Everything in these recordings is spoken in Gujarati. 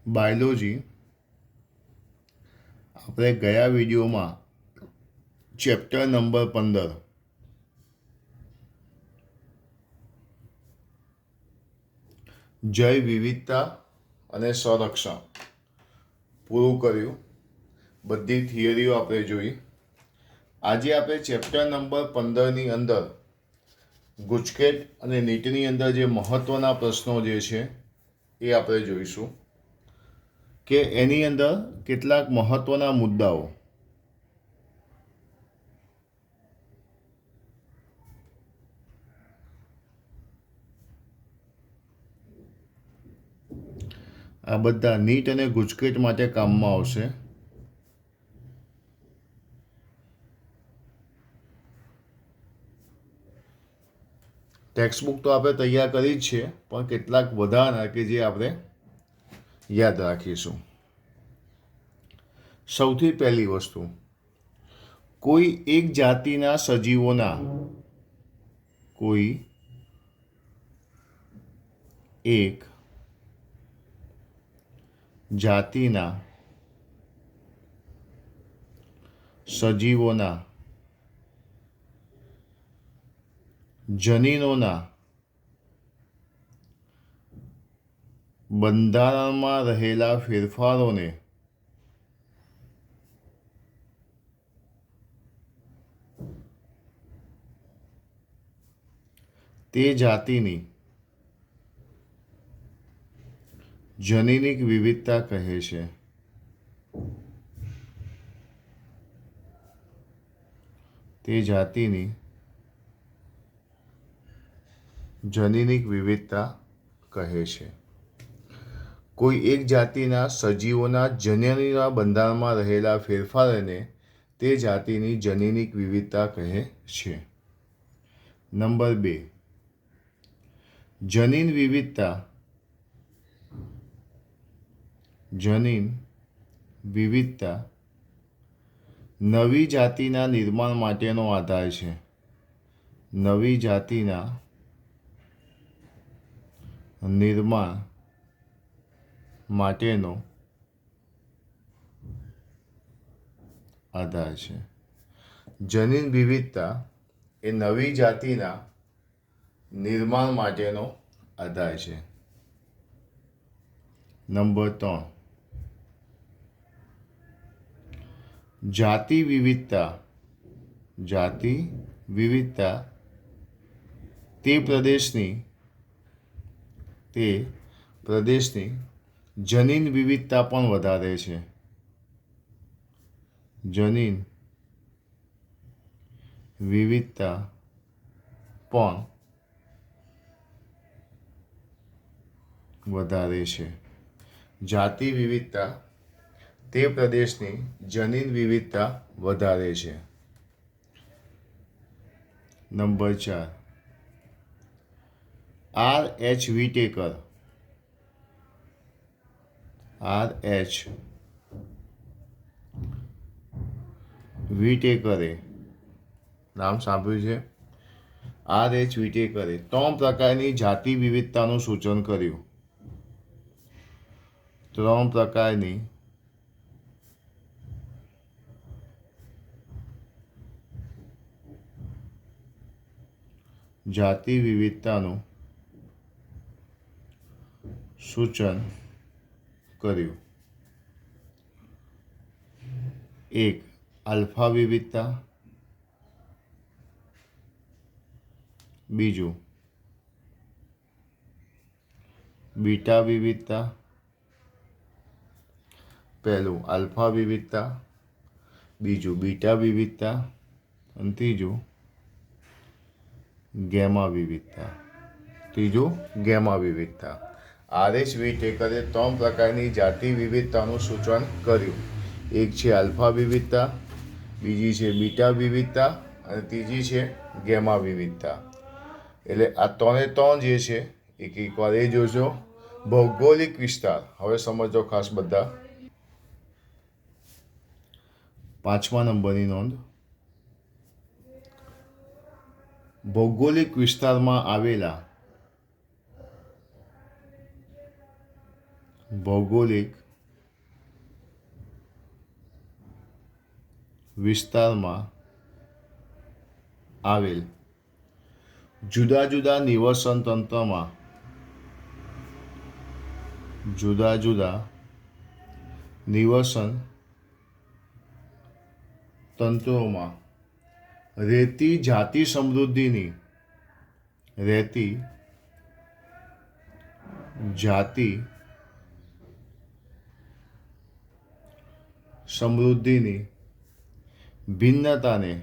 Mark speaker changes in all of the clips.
Speaker 1: બાયોલોજી આપણે ગયા વિડીયોમાં ચેપ્ટર નંબર 15 જૈવ વિવિધતા અને સંરક્ષણ પૂરું કર્યું. બધી થિયરીઓ આપણે જોઈ. આજે આપણે ચેપ્ટર નંબર 15ની અંદર ગુજકેટ અને નીટની અંદર જે મહત્ત્વના પ્રશ્નો જે છે એ આપણે જોઈશું કે એની અંદર કેટલાક મહત્ત્વના મુદ્દાઓ. આ બધા નીટ અને ગુજકેટ માટે કામમાં આવશે. ટેક્સ્ટબુક તો આપણે તૈયાર કરી જ છે, પણ કેટલાક વધારાના કે જે આપણે યાદ રાખીશું. સૌથી પહેલી વસ્તુ, કોઈ એક જાતિના સજીવોના કોઈ એક જાતિના સજીવોના જનીનોના બંધારણમાં રહેલા ફેરફારોને તે જાતિની જનીનિક વિવિધતા કહે છે. તે જાતિની જનીનિક વિવિધતા કહે છે. કોઈ એક જાતિના સજીવોના જનીનના બંધારણમાં રહેલા ફેરફારોને તે જાતિની જનીનિક વિવિધતા કહે છે. નંબર 2, જનીન વિવિધતા નવી જાતિના નિર્માણ માટેનો આધાર છે. નવી જાતિના નિર્માણ માટેનો આધાર છે. જનીન વિવિધતા એ નવી જાતિના નિર્માણ માટેનો આધાર છે. નંબર 3, જાતિ વિવિધતા તે પ્રદેશની જનીન વિવિધતા પણ વધારે છે. જનીન વિવિધતા પણ વધારે છે. જાતિ વિવિધતા તે પ્રદેશની જનીન વિવિધતા વધારે છે. Number 4, R.H. વિટેકરે નામ સાંભળ્યું છે? R.H. વિટેકરે 3 પ્રકારની જાતિ વિવિધતાનું સૂચન કર્યું. 3 પ્રકારની જાતિ વિવિધતાનું સૂચન કર્યું. 1, આલ્ફા વિવિધતા. 2, બીટા વિવિધતા. પહેલું આલ્ફા વિવિધતા, બીજું બીટા વિવિધતા અને ત્રીજું ગેમા વિવિધતા. R.H. વિટેકરે 3 પ્રકારની જાતિ વિવિધતાનું સૂચન કર્યું. એક છે આલ્ફા વિવિધતા, બીજી છે બીટા વિવિધતા અને ત્રીજી છે ગેમા વિવિધતા. એટલે આ 3 જે છે એકવાર એ જોજો. ભૌગોલિક વિસ્તાર, હવે સમજો ખાસ બધા. 5મા નંબરની નોંધ. ભૌગોલિક વિસ્તારમાં આવેલા ભૌગોલિક વિસ્તારમાં આવેલ જુદા જુદા નિવસન તંત્રમાં નિવસન તંત્રોમાં રહેતી જાતિ સમૃદ્ધિની ભિન્નતાને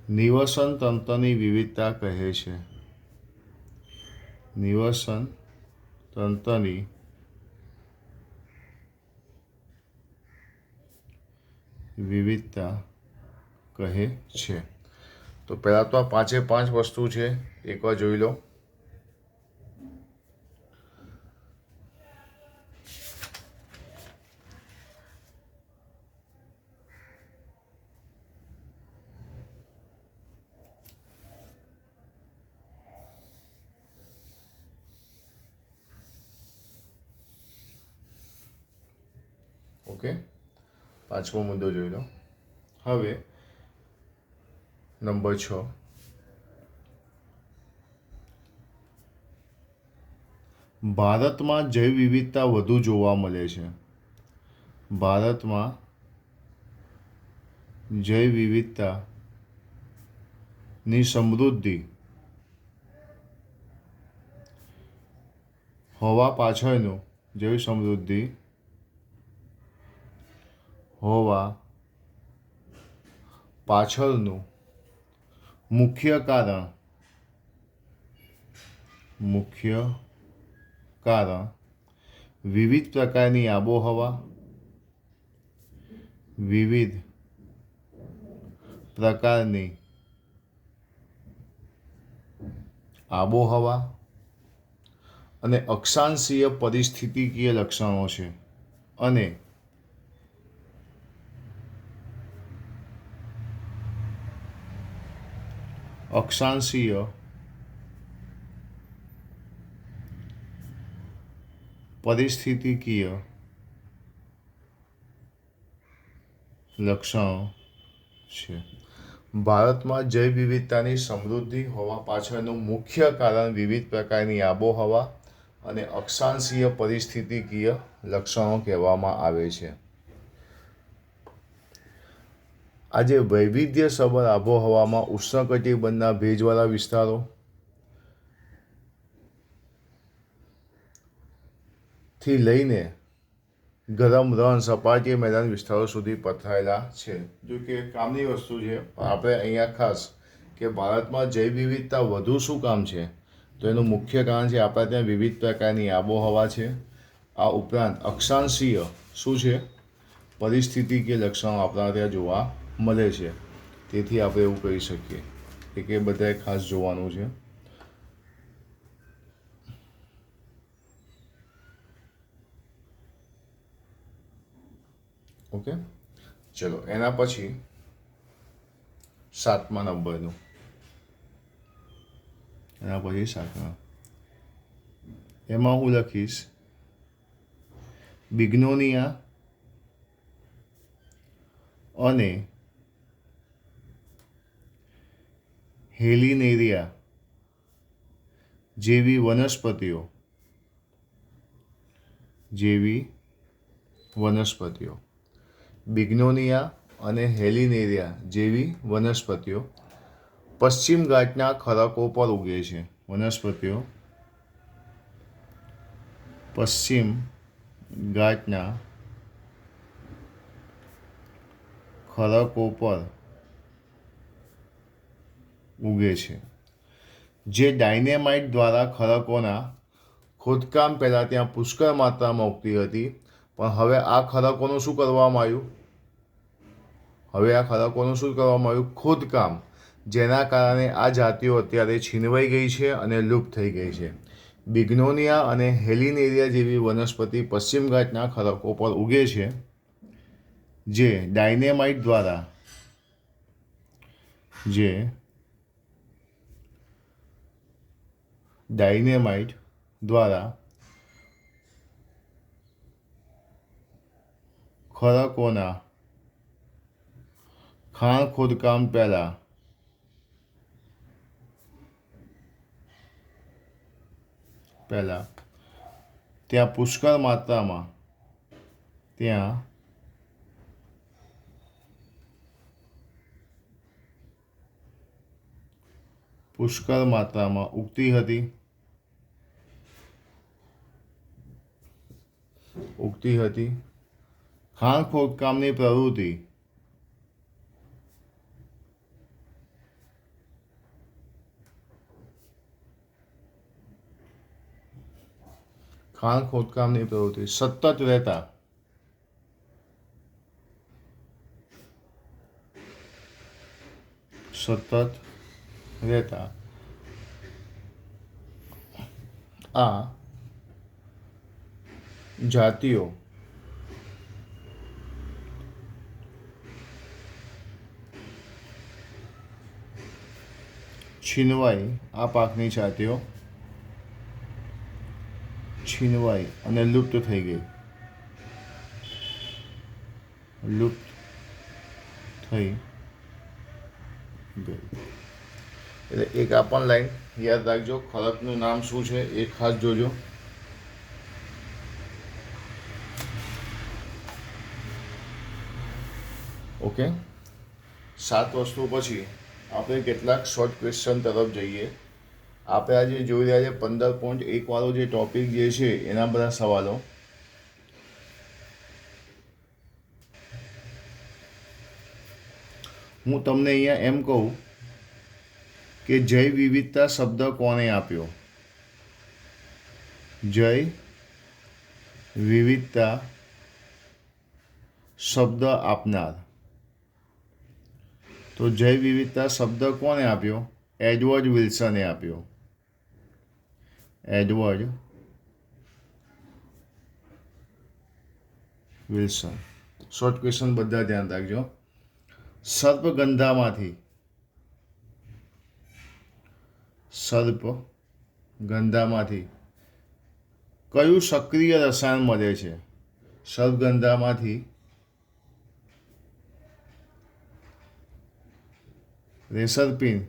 Speaker 1: નિવસન તંત્રની વિવિધતા કહે છે. નિવસન તંત્રની વિવિધતા કહે છે. તો પહેલાં તો આ 5 વસ્તુ છે, એકવાર જોઈ લો. ઓકે, 5મો મુદ્દો જોઈ લો. હવે નંબર 6, ભારતમાં જૈવ વિવિધતા વધુ જોવા મળે છે. ભારતમાં જૈવ વિવિધતાની સમૃદ્ધિ હોવા પાછળનું મુખ્ય કારણ વિવિધ પ્રકારની આબોહવા, અને અક્ષાંશીય પરિસ્થિતિકીય લક્ષણો છે. અને અક્ષાંશીય પરિસ્થિતિકીય લક્ષણો છે. ભારતમાં જૈવ વિવિધતાની સમૃદ્ધિ હોવા પાછળનું મુખ્ય કારણ વિવિધ પ્રકારની આબોહવા અને અક્ષાંશીય પરિસ્થિતિકીય લક્ષણો કહેવામાં આવે છે. આજે વૈવિધ્યસભર આબોહવામાં ઉષ્ણકટિબંધના ભેજવાળા વિસ્તારો, થી લઈને ગરમ રણ સપાટી મેદાન વિસ્તારો સુધી પથરાયેલા છે. જો કે કામની વસ્તુ છે, પણ આપણે અહીંયા ખાસ કે ભારતમાં જૈવ વિવિધતા વધુ શું કામ છે, તો એનું મુખ્ય કારણ છે આપણા ત્યાં વિવિધ પ્રકારની આબોહવા છે. આ ઉપરાંત અક્ષાંશીય શું છે, પરિસ્થિતિકીય લક્ષણો આપણા ત્યાં જોવા મળે છે. તેથી આપણે એવું કહી શકીએ કે બધાએ ખાસ જોવાનું છે. ઓકે, ચલો એના પછી 7મા નંબરનું, એમાં હું લખીશ બિગ્નોનિયા અને હેલિનેરિયા જેવી વનસ્પતિઓ બિગ્નોનિયા અને હેલિનેરિયા જેવી વનસ્પતિઓ પશ્ચિમ ઘાટના ખડકો પર ઉગે છે. પશ્ચિમ ઘાટના ખડકો પર ઉગે છે, જે ડાયનેમાઇટ દ્વારા ખડકોના ખોદકામ પહેલાં ત્યાં પુષ્કળ માત્રામાં ઉગતી હતી. પણ હવે આ ખડકોનું શું કરવામાં આવ્યું? ખોદકામ, જેના કારણે આ જાતિઓ અત્યારે છીનવાઈ ગઈ છે અને લુપ્ત થઈ ગઈ છે. બિગ્નોનિયા અને હેલિનેરિયા જેવી વનસ્પતિ પશ્ચિમ ઘાટના ખડકો પર ઉગે છે, જે ડાયનેમાઇટ દ્વારા ખડકોના ખાણ ખોદકામ પહેલાં ત્યાં પુષ્કળ માત્રામાં ઉગતી હતી ખાણ ખોદકામની પ્રવૃત્તિ સતત રહેતા આ જાતિઓ છીનવાઈ અને લુપ્ત થઈ ગઈ એટલે એક આ પણ લાઈન યાદ રાખજો. ખડકનું નામ શું છે એ ખાસ જોજો. ઓકે, 7 વસ્તુ પછી આપણે કેટલાક શોર્ટ ક્વેશ્ચન તરફ જઈએ. આપણે આજે જોઈ રહ્યા છે 15.1 વાળો જે ટોપિક જે છે એના બધા સવાલો. હું તમને અહીંયા એમ કહું કે જૈવ વિવિધતા શબ્દ કોણે આપ્યો? જૈવ વિવિધતા શબ્દ આપનાર. તો જૈવ વિવિધતા શબ્દ કોણે આપ્યો? એડવર્ડ વિલ્સને આપ્યો. Edward Wilson. શોર્ટ ક્વેશ્ચન બધા ધ્યાન રાખજો. સર્પગંધામાંથી કયું સક્રિય રસાયણ મળે છે? સર્પગંધામાંથી રેસરપિન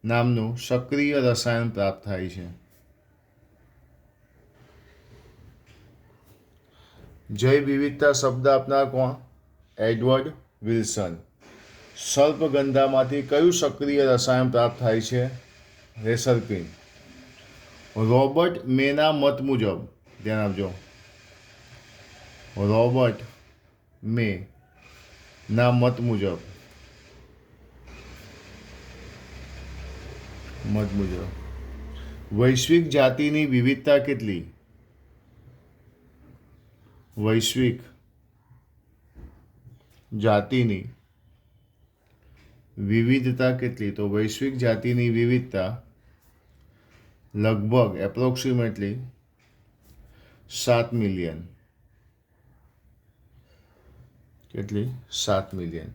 Speaker 1: નામનું સક્રિય રસાયણ પ્રાપ્ત થાય છે. જૈવ વિવિધતા શબ્દ આપનાર કોણ? Edward Wilson. સર્પગંધામાંથી કયું સક્રિય રસાયણ પ્રાપ્ત થાય છે? રેસરપિન. રોબર્ટ મેના મત મુજબ, ધ્યાન આપજો, રોબર્ટ મે ના મત મુજબ વૈશ્વિક જાતિની વિવિધતા કેટલી? વૈશ્વિક જાતિની વિવિધતા કેટલી? તો વૈશ્વિક જાતિની વિવિધતા લગભગ એપ્રોક્સિમેટલી 7 મિલિયન. કેટલી? 7 મિલિયન.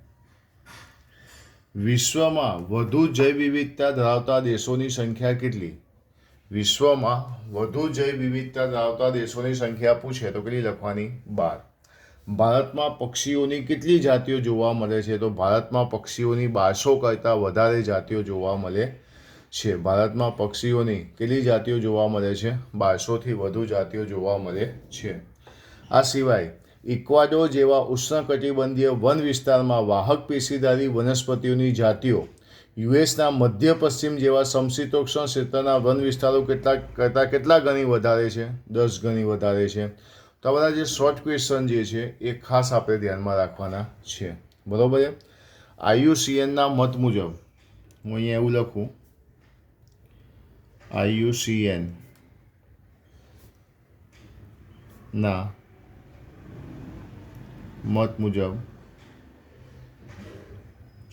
Speaker 1: વિશ્વમાં વધુ જૈવ વિવિધતા ધરાવતા દેશોની સંખ્યા કેટલી? વિશ્વમાં વધુ જૈવ વિવિધતા ધરાવતા દેશોની સંખ્યા પૂછે તો કેટલી લખવાની? 12. ભારતમાં પક્ષીઓની કેટલી જાતિઓ જોવા મળે છે? તો ભારતમાં પક્ષીઓની 1200 કરતાં વધારે જાતિઓ જોવા મળે છે. ભારતમાં પક્ષીઓની કેટલી જાતિઓ જોવા મળે છે? 1200થી વધુ જાતિઓ જોવા મળે છે. આ સિવાય ઇક્વાડોર જેવા ઉષ્ણકટિબંધીય વન વિસ્તારમાં વાહક પેશીધારી વનસ્પતિઓની જાતિઓ યુએસના મધ્ય પશ્ચિમ જેવા સમશીતોષ્ણ ક્ષેત્રના વન વિસ્તારો કેટલા ગણી વધારે છે? 10 ગણી વધારે છે. તો આ બધા જે શોર્ટ ક્વેશ્ચન જે છે એ ખાસ આપણે ધ્યાનમાં રાખવાના છે. બરાબર છે. IUCNના મત મુજબ હું અહીંયા એવું લખું, IUCN ના મત મુજબ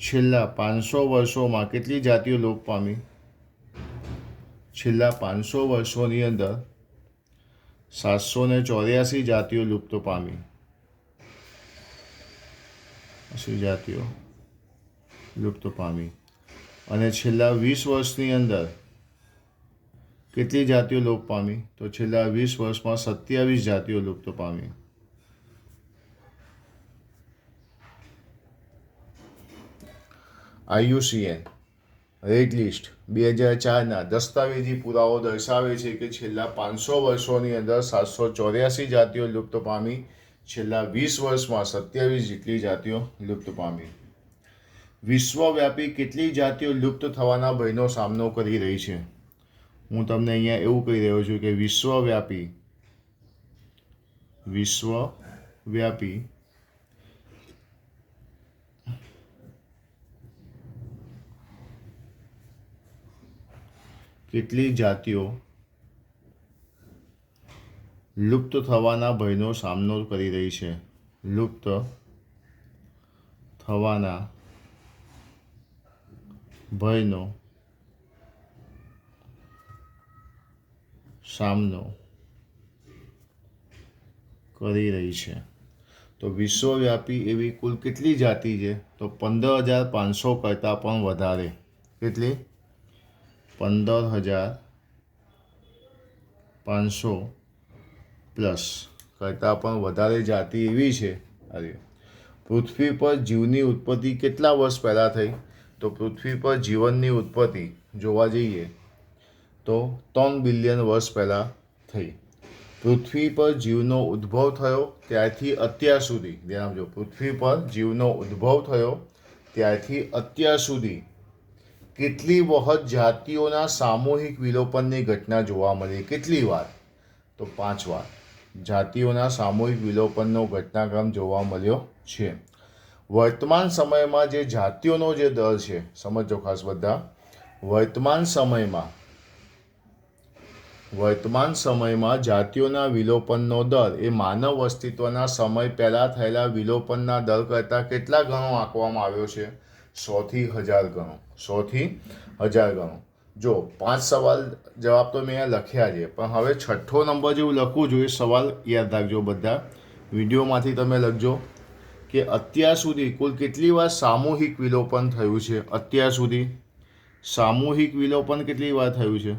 Speaker 1: છેલ્લા 500 વર્ષોમાં કેટલી જાતિઓ લોપ પામી? છેલ્લા 500 વર્ષોની અંદર 784 જાતિઓ લુપ્ત પામી. અને છેલ્લા 20 વર્ષની અંદર કેટલી જાતિઓ લોપ પામી? તો છેલ્લા 20 વર્ષમાં 27 જાતિઓ લુપ્ત પામી. IUCN રેડ લિસ્ટ 2004ના દસ્તાવેજી પુરાવો દર્શાવે છે કે છેલ્લા 500 વર્ષોની અંદર 784 જાતિઓ લુપ્ત પામી. છેલ્લા 20 વર્ષમાં 27 જેટલી જાતિઓ લુપ્ત પામી. વિશ્વવ્યાપી કેટલી જાતિઓ લુપ્ત થવાના ભયનો સામનો કરી રહી છે? હું તમને અહીંયા એવું કહી રહ્યો છું કે વિશ્વવ્યાપી કેટલી જાતિઓ લુપ્ત થવાના ભયનો સામનો કરી રહી છે? લુપ્ત થવાના ભયનો સામનો કરી રહી છે. તો વિશ્વવ્યાપી એવી કુલ કેટલી જાતિ છે? તો 15,500 કરતાં પણ વધારે. કેટલી? 15,500 પ્લસ કરતાં પણ વધારે જાતિ એવી છે. અરે, પૃથ્વી પર જીવની ઉત્પત્તિ કેટલા વર્ષ પહેલાં થઈ? તો પૃથ્વી પર જીવનની ઉત્પત્તિ જોવા જઈએ તો 3 બિલિયન વર્ષ પહેલાં થઈ. પૃથ્વી પર જીવનો ઉદ્ભવ થયો ત્યારથી અત્યાર સુધી, ધ્યાન આપજો, પૃથ્વી પર જીવનો ઉદ્ભવ થયો ત્યારથી અત્યાર સુધી કેટલી વખત જાતિઓના સામૂહિક વિલોપનની ઘટના જોવા મળી? કેટલી વાર? તો 5 વાર જાતિઓના સામૂહિક વિલોપનનો ઘટનાક્રમ જોવા મળ્યો છે. વર્તમાન સમયમાં જે જાતિઓનો જે દર છે, સમજો ખાસ બધા, વર્તમાન સમયમાં જાતિઓના વિલોપનનો દર એ માનવ અસ્તિત્વના સમય પહેલાં થયેલા વિલોપનના દર કરતાં કેટલા ગણો આંકવામાં આવ્યો છે? 100થી 1000 ગણો. 100થી 1000 ગણો. જો 5 સવાલ જવાબ તો મેં અહીંયા લખ્યા છે, પણ હવે 6ઠ્ઠો નંબર જેવું લખવું જોઈએ. સવાલ યાદ રાખજો બધા, વિડીયોમાંથી તમે લખજો કે અત્યાર સુધી કુલ કેટલી વાર સામૂહિક વિલોપન થયું છે? અત્યાર સુધી સામૂહિક વિલોપન કેટલી વાર થયું છે?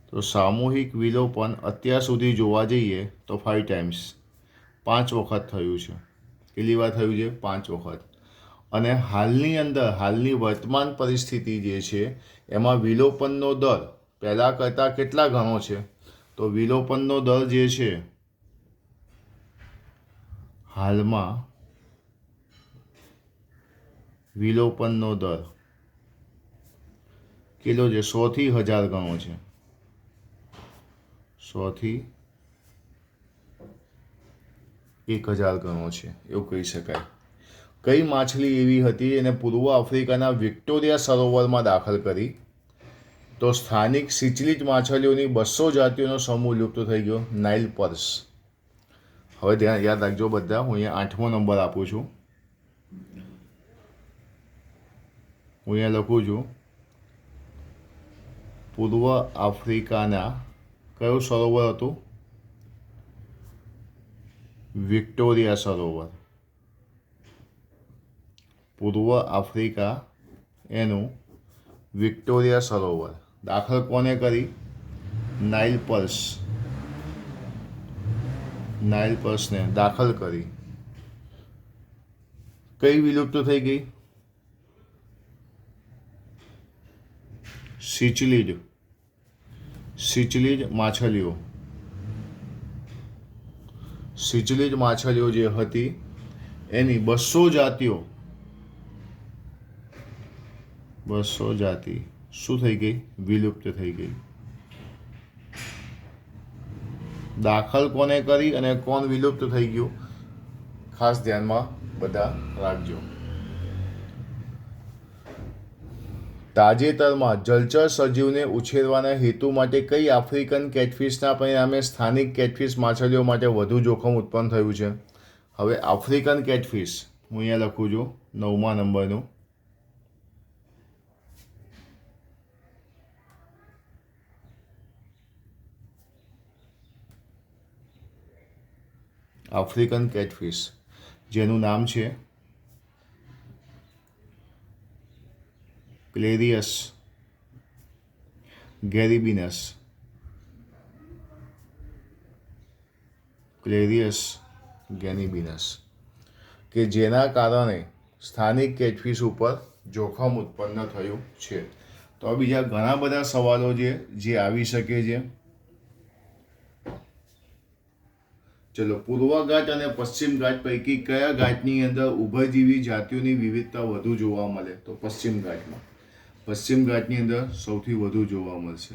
Speaker 1: તો સામૂહિક વિલોપન અત્યાર સુધી જોવા જઈએ તો 5 ટાઈમ્સ, 5 વખત થયું છે. કેટલી વાર થયું છે? 5 વખત. અને હાલની વર્તમાન પરિસ્થિતિ જે છે એમાં વિલોપનનો દર પહેલાં કરતાં કેટલા ગણો છે? તો વિલોપનનો દર જે છે હાલમાં, વિલોપનનો દર કેટલો છે? 100થી 1000 ગણો છે. 100થી 1000 ગણો છે, એવું કહી શકાય. કઈ માછલી એવી હતી એને પૂર્વ આફ્રિકાના વિક્ટોરિયા સરોવરમાં દાખલ કરી? તો સ્થાનિક સિચલિત માછલીઓની 200 જાતિઓનો સમૂહ લુપ્ત થઈ ગયો. Nile purse. હવે ધ્યાન યાદ રાખજો બધા, હું અહીંયા 8મો નંબર આપું છું. હું અહીંયા લખું છું પૂર્વ આફ્રિકાના કયું સરોવર હતું? વિક્ટોરિયા સરોવર. પૂર્વ આફ્રિકા એનું વિક્ટોરિયા સરોવર દાખલ કોને કરી? નાઇલ પર્સને દાખલ કરી. કઈ વિલુપ્ત થઈ ગઈ? સિચલિડ માછલીઓ. સિચલિડ માછલીઓ જે હતી એની 200 જાતિ શું થઈ ગઈ? વિલુપ્ત થઈ ગઈ. દાખલ કોને કરી અને કોણ વિલુપ્ત થઈ ગયું? ખાસ ધ્યાનમાં બધા રાખજો. તાજેતરમાં જળચર સજીવને ઉછેરવાના હેતુ માટે કઈ આફ્રિકન કેટફિશના પરિણામે સ્થાનિક કેટફિશ માછલીઓ માટે વધુ જોખમ ઉત્પન્ન થયું છે? હવે આફ્રિકન કેટફિશ હું અહીંયા લખું છું 9મા નંબરનું. આફ્રિકન કેટફિશ જેનું નામ છે ક્લેરિયસ ગેરીબિનસ, ક્લેરિયસ ગેરીબિનસ, કે જેના કારણે સ્થાનિક કેટફિશ ઉપર જોખમ ઉત્પન્ન થયું છે. તો બીજા ઘણા બધા સવાલો જે આવી શકે છે. ચલો, પૂર્વ ઘાટ અને પશ્ચિમ ઘાટ પૈકી કયા ઘાટની અંદર ઉભયજીવી જાતિઓની વિવિધતા વધુ જોવા મળે? તો પશ્ચિમ ઘાટમાં. પશ્ચિમ ઘાટની અંદર સૌથી વધુ જોવા મળશે.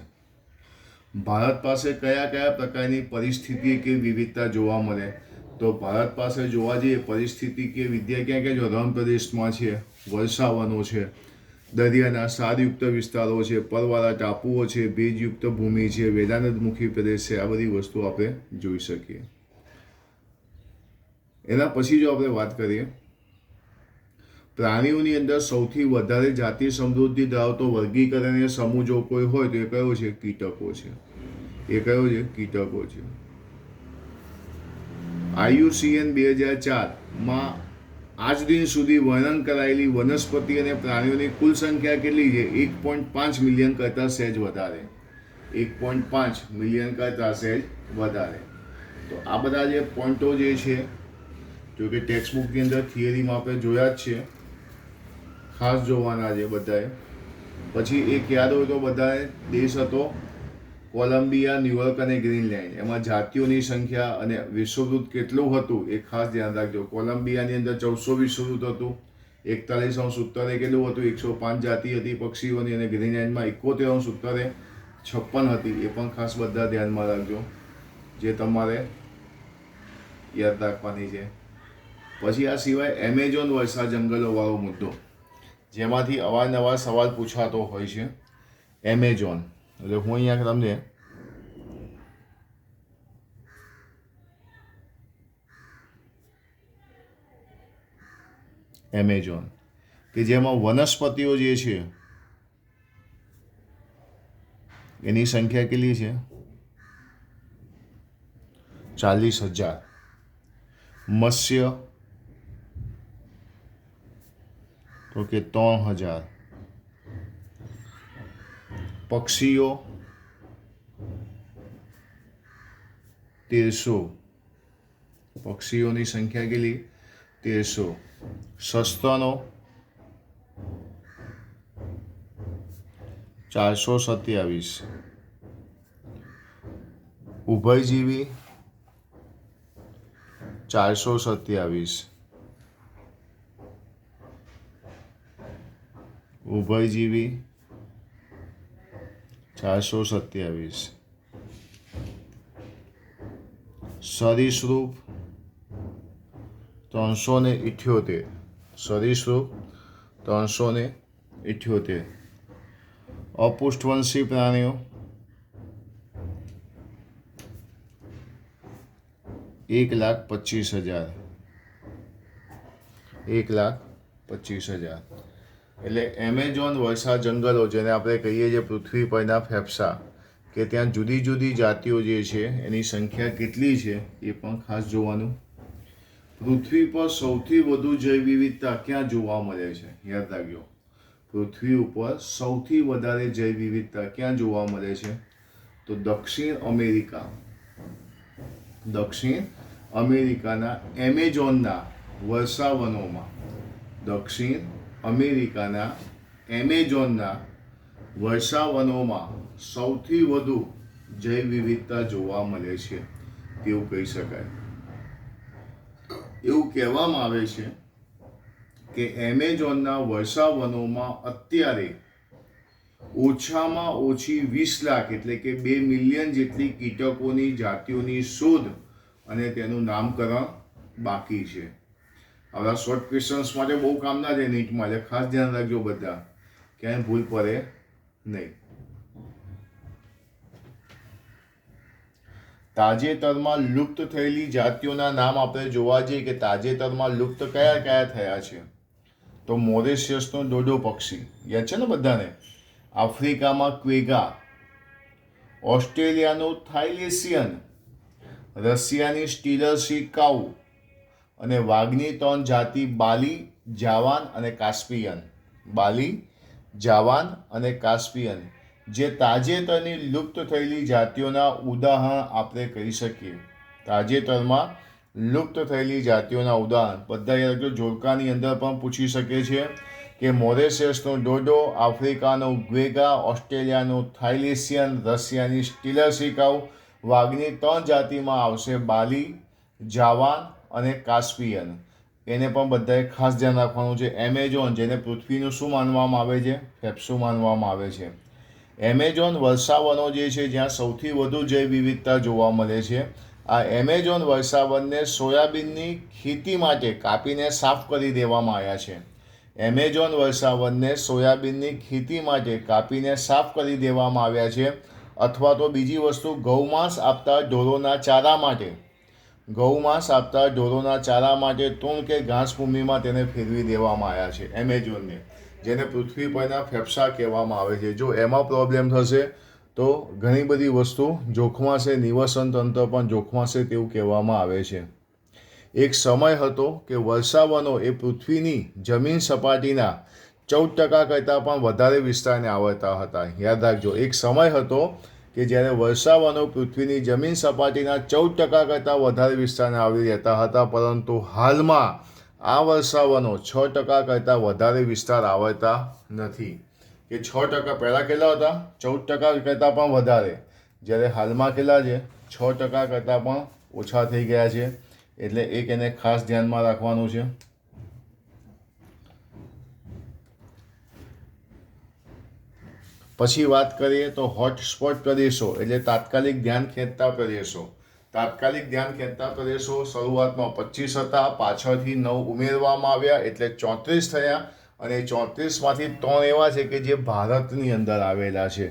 Speaker 1: ભારત પાસે કયા કયા પ્રકારની પરિસ્થિતિ કે વિવિધતા જોવા મળે? તો ભારત પાસે જોવા જઈએ પરિસ્થિતિ કે વિદ્યા ક્યાં ક્યાં જો રણ પ્રદેશમાં છે, વર્ષાવનો છે, દરિયાના સારયુક્ત વિસ્તારો છે, પરવાળા ટાપુઓ છે, ભેજયુક્ત ભૂમિ છે, વેદાંતમુખી પ્રદેશ છે. આ બધી વસ્તુ આપણે જોઈ શકીએ. એના પછી જો આપણે વાત કરીએ, પ્રાણીઓની અંદર સૌથી વધારે જાતિ સમૃદ્ધિ ધરાવતો વર્ગીકરણીય સમૂહ જો કોઈ હોય તો એ કયો છે? કીટકો છે. એ કયો છે? કીટકો છે. IUCN 2004માં આજ દિન સુધી વર્ણન કરાયેલી વનસ્પતિ અને પ્રાણીઓની કુલ સંખ્યા કેટલી છે? 1.5 મિલિયન કરતાં સહેજ વધારે. 1.5 મિલિયન કરતાં સહેજ વધારે. તો આ બધા જે પોઈન્ટો જે છે, જો કે ટેક્સ્ટ બુકની અંદર થિયરીમાં આપણે જોયા જ છે, ખાસ જોવાના છે બધાએ. પછી એક યાદ હોય તો બધાએ દેશ હતો કોલંબિયા, ન્યુયોર્ક અને ગ્રીનલેન્ડ. એમાં જાતિઓની સંખ્યા અને વિશ્વવૃત્ત કેટલું હતું એ ખાસ ધ્યાન રાખજો. કોલંબિયાની અંદર 1400 વિશ્વવૃત્ત હતું, 41 કેટલું હતું? 105 જાતિ હતી પક્ષીઓની, અને ગ્રીનલેન્ડમાં 71 56 હતી. એ પણ ખાસ બધા ધ્યાનમાં રાખજો, જે તમારે યાદ રાખવાની છે. પછી આ સિવાય એમેઝોન વર્ષા જંગલોવાળો મુદ્દો, જેમાંથી અવારનવાર સવાલ પૂછાતો હોય છે. એમેઝોન એટલે હું અહીંયા તમને એમેઝોન, કે જેમાં વનસ્પતિઓ જે છે એની સંખ્યા કેટલી છે? 40,000. મત્સ્ય તો કે 3,000. પક્ષીઓ 1300. પક્ષીઓની સંખ્યા કેટલી? 1300. સસ્તનો 427. ઉભયજીવી 427. ઉભયજીવી 427. સરીસૃપ 378. સરીસૃપ 378. અપૃષ્ઠવંશી પ્રાણીઓ 1,25,000. 1,25,000. એટલે એમેઝોન વર્ષા જંગલો, જેને આપણે કહીએ છીએ પૃથ્વી પરના ફેફસા, કે ત્યાં જુદી જુદી જાતિઓ જે છે એની સંખ્યા કેટલી છે એ પણ ખાસ જોવાનું. પૃથ્વી પર સૌથી વધુ જૈવ વિવિધતા ક્યાં જોવા મળે છે? યાદ રાખજો, પૃથ્વી ઉપર સૌથી વધારે જૈવ વિવિધતા ક્યાં જોવા મળે છે? તો દક્ષિણ અમેરિકા. દક્ષિણ અમેરિકાના એમેઝોનના વર્ષાવનોમાં. દક્ષિણ અમેરિકાના એમેઝોનના વર્ષાવનોમાં સૌથી વધુ જૈવ વિવિધતા જોવા મળે છે તેવું કહી શકાય. એવું કહેવામાં આવે છે કે એમેઝોનના વર્ષાવનોમાં અત્યારે ઓછામાં ઓછી 20 લાખ એટલે કે 2 મિલિયન જેટલી કીટકોની જાતિઓની શોધ અને તેનું નામકરણ બાકી છે. આવા શોર્ટ ક્વેશ્ચન્સ માટે બહુ કામના છે નીટમાં, એટલે ખાસ ધ્યાન રાખજો બધા, ક્યાંય ભૂલ પડે નહીં. તાજેતરમાં લુપ્ત થયેલી જાતિઓના નામ આપણે જોવા જઈએ કે તાજેતરમાં લુપ્ત કયા કયા થયા છે? તો મોરેશિયસનું ડોડો પક્ષી, યાદ છે ને બધાને? આફ્રિકામાં ક્વેગા, ઓસ્ટ્રેલિયાનું થાઇલેસિયન, રશિયાની સ્ટીલર સી કાઉ, અને વાઘની 3 જાતિ બાલી, જાવાન અને કાસ્પિયન. બાલી, જાવાન અને કાસ્પિયન. જે તાજેતરની લુપ્ત થયેલી જાતિઓના ઉદાહરણ આપણે કહી શકીએ. તાજેતરમાં લુપ્ત થયેલી જાતિઓના ઉદાહરણ બધા યાદ રાખજો. જોડકાની અંદર પણ પૂછી શકે છે કે મોરેશિયસનો ડોડો, આફ્રિકાનો ગ્વેગા, ઓસ્ટ્રેલિયાનો થાઇલેશિયન, રશિયાની સ્ટીલર શિકાઉ. વાઘની 3 જાતિમાં આવશે: બાલી, જાવાન અને કાસ્પિયન. એને પણ બધાએ ખાસ ધ્યાન રાખવાનું છે. એમેઝોન, જેને પૃથ્વીનું શું માનવામાં આવે છે? ફેફસું માનવામાં આવે છે. એમેઝોન વર્ષાવનો જે છે જ્યાં સૌથી વધુ જૈવ વિવિધતા જોવા મળે છે. આ એમેઝોન વર્ષાવનને સોયાબીનની ખેતી માટે કાપીને સાફ કરી દેવામાં આવ્યા છે. એમેઝોન વર્ષાવનને સોયાબીનની ખેતી માટે કાપીને સાફ કરી દેવામાં આવ્યા છે. અથવા તો બીજી વસ્તુ, ગૌમાંસ આપતા ઢોરોના ચારા માટે તૃણ કે ઘાસભૂમિમાં તેને ફેરવી દેવામાં આવ્યા છે એમેઝોનને, જેને પૃથ્વી પરના ફેફસા કહેવામાં આવે છે. જો એમાં પ્રોબ્લેમ થશે તો ઘણી બધી વસ્તુ જોખમાશે, નિવસન તંત્ર પણ જોખમાશે તેવું કહેવામાં આવે છે. એક સમય હતો કે વર્ષાવનો એ પૃથ્વીની જમીન સપાટીના 14% કરતાં પણ વધારે વિસ્તારને આવરતા હતા. યાદ રાખજો, એક સમય હતો કે જ્યારે વર્ષાવનો પૃથ્વીની જમીન સપાટીના 14% કરતાં વધારે વિસ્તારને આવરી રહેતા હતા, પરંતુ હાલમાં આ વર્ષાવનો 6% કરતાં વધારે વિસ્તાર આવરતા નથી. કે 6% પહેલાં કેટલા હતા? 14% કરતાં પણ વધારે. જ્યારે હાલમાં કેટલા છે? 6% કરતાં પણ ઓછા થઈ ગયા છે. એટલે એક એને ખાસ ધ્યાનમાં રાખવાનું છે. પછી વાત કરીએ તો હોટસ્પોટ પ્રદેશો એટલે તાત્કાલિક ધ્યાન ખેંચતા પ્રદેશો. શરૂઆતમાં 25 હતા, પાછળથી 9 ઉમેરવામાં આવ્યા એટલે 34 થયા. અને 34માંથી 3 એવા છે કે જે ભારતની અંદર આવેલા છે,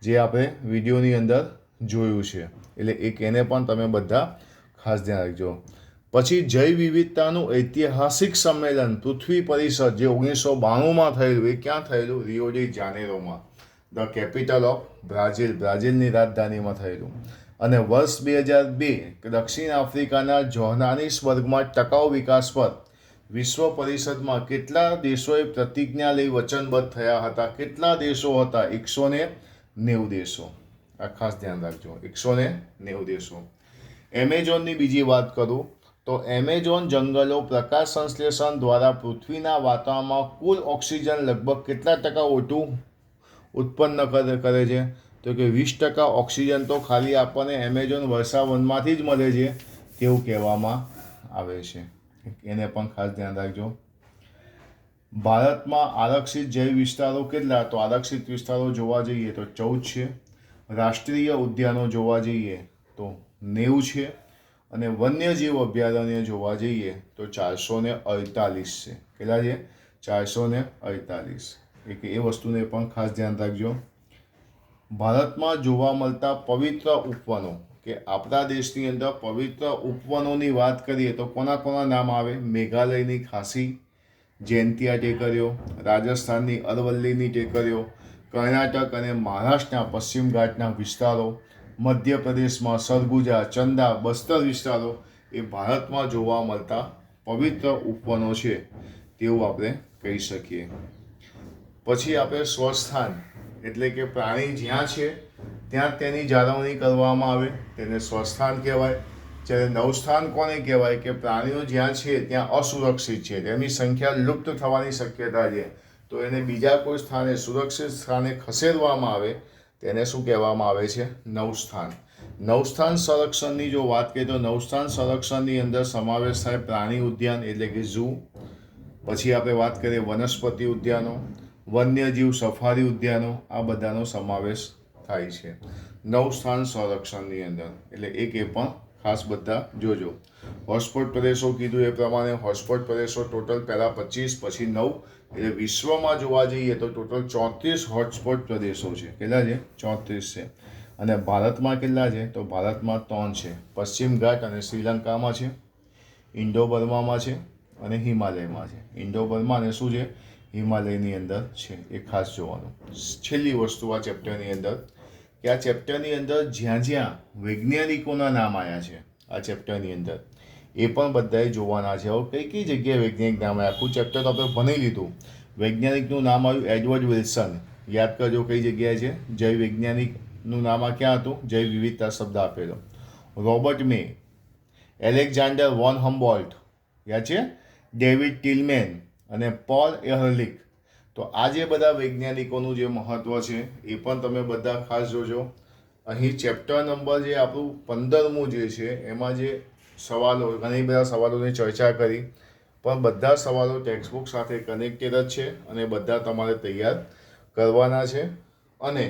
Speaker 1: જે આપણે વિડીયોની અંદર જોયું છે. એટલે એક એને પણ તમે બધા ખાસ ધ્યાન રાખજો. પછી જૈવ વિવિધતાનું ઐતિહાસિક સંમેલન પૃથ્વી પરિષદ જે 1992માં થયેલું, એ ક્યાં થયેલું? રિયો ડી જાનેરોમાં, ધ કેપિટલ ઓફ બ્રાઝિલ, બ્રાઝિલની રાજધાનીમાં થયેલું. અને વર્ષ 2002 દક્ષિણ આફ્રિકાના જોહાનિસબર્ગમાં ટકાઉ વિકાસ પર વિશ્વ પરિષદમાં કેટલા દેશોએ પ્રતિજ્ઞા લઈ વચનબદ્ધ થયા હતા? કેટલા દેશો હતા? 190 દેશો. આ ખાસ ધ્યાન રાખજો, 190 દેશો. એમેઝોનની બીજી વાત કરું તો એમેઝોન જંગલો પ્રકાશ સંશ્લેષણ દ્વારા પૃથ્વીના વાતાવરણમાં કુલ ઓક્સિજન લગભગ કેટલા ટકા ઓટું ઉત્પન્ન કરે છે? તો કે 20% ઓક્સિજન તો ખાલી આપણને એમેઝોન વર્ષાવનમાંથી જ મળે છે તેવું કહેવામાં આવે છે. એને પણ ખાસ ધ્યાન રાખજો. ભારતમાં આરક્ષિત જૈવ વિસ્તારો કેટલા? તો આરક્ષિત વિસ્તારો જોવા જઈએ તો 14 છે. રાષ્ટ્રીય ઉદ્યાનો જોવા જઈએ તો 90 છે. અને વન્યજીવ અભયારણ્ય જોવા જઈએ તો 448 છે. કેટલા છે? 448. એ વસ્તુને પણ ખાસ ધ્યાન રાખજો. ભારતમાં જોવા મળતા પવિત્ર ઉપવનો, કે આપણા દેશની અંદર પવિત્ર ઉપવનોની વાત કરીએ તો કોના નામ આવે? મેઘાલયની ખાસી જૈંતિયા ટેકરીઓ, રાજસ્થાનની અરવલ્લીની ટેકરીઓ, કર્ણાટક અને મહારાષ્ટ્રના પશ્ચિમ ઘાટના વિસ્તારો, મધ્યપ્રદેશમાં સરગુજા, ચંદા, બસ્તર વિસ્તારો એ ભારતમાં જોવા મળતા પવિત્ર ઉપવનો છે તેવું આપણે કહી શકીએ. પછી આપણે સ્વસ્થાન એટલે કે પ્રાણી જ્યાં છે ત્યાં તેની જાળવણી કરવામાં આવે તેને સ્વસ્થાન કહેવાય. જ્યારે નવસ્થાન કોને કહેવાય? કે પ્રાણીઓ જ્યાં છે ત્યાં અસુરક્ષિત છે, તેમની સંખ્યા લુપ્ત થવાની શક્યતા છે, તો એને બીજા કોઈ સ્થાને, સુરક્ષિત સ્થાને ખસેડવામાં આવે તેને શું કહેવામાં આવે છે? નવસ્થાન. નવસ્થાન સંરક્ષણની જો વાત કરીએ તો નવસ્થાન સંરક્ષણની અંદર સમાવેશ થાય પ્રાણી ઉદ્યાન એટલે કે ઝૂ. પછી આપણે વાત કરીએ વનસ્પતિ ઉદ્યાનો, વન્યજીવ સફારી ઉદ્યાનો, આ બધાનો સમાવેશ થાય છે નવસ્થાન સંરક્ષણની અંદર. એટલે એક એ પણ ખાસ બધા જોજો. હોટસ્પોટ પ્રદેશો કીધું એ પ્રમાણે હોટસ્પોટ પ્રદેશો ટોટલ પહેલાં 25 પછી 9, એટલે વિશ્વમાં જોવા જઈએ તો ટોટલ 34 હોટસ્પોટ પ્રદેશો છે. કેટલા છે? 34 છે. અને ભારતમાં કેટલા છે? તો ભારતમાં 3 છે. પશ્ચિમ ઘાટ અને શ્રીલંકામાં છે, ઇન્ડો બર્મામાં છે અને હિમાલયમાં છે. ઇન્ડો બર્મા અને શું છે? હિમાલયની અંદર છે. એ ખાસ જોવાનું. છેલ્લી વસ્તુ આ ચેપ્ટરની અંદર, કે આ ચેપ્ટરની અંદર જ્યાં જ્યાં વૈજ્ઞાનિકોના નામ આવ્યા છે આ ચેપ્ટરની અંદર, એ પણ બધાએ જોવાના છે. હવે કઈ જગ્યાએ વૈજ્ઞાનિક નામ આવ્યા? આખું ચેપ્ટર આપણે ભણી લીધું. વૈજ્ઞાનિકનું નામ આવ્યું એડવર્ડ વિલ્સન. યાદ કરજો કઈ જગ્યાએ છે. જૈવ વૈજ્ઞાનિકનું નામ આ ક્યાં હતું? જૈવ વિવિધતા શબ્દ આપેલો. રોબર્ટ મે, એલેક્ઝાન્ડર વોન હમ્બોલ્ટ, યાદ છે, ડેવિડ ટિલમેન અને પોલ એહરલિક. તો આ જે બધા વૈજ્ઞાનિકોનું જે મહત્ત્વ છે એ પણ તમે બધા ખાસ જોજો. અહીં ચેપ્ટર નંબર જે આપણું 15મું જે છે એમાં જે સવાલો, ઘણી બધા સવાલોની ચર્ચા કરી, પણ બધા સવાલો ટેક્સ્ટબુક સાથે કનેક્ટેડ જ છે અને બધા તમારે તૈયાર કરવાના છે. અને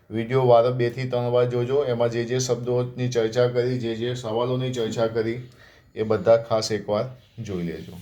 Speaker 1: વિડીયો વારો 2 થી 3 વાર જોજો. એમાં જે શબ્દોની ચર્ચા કરી, જે સવાલોની ચર્ચા કરી એ બધા ખાસ એકવાર જોઈ લેજો.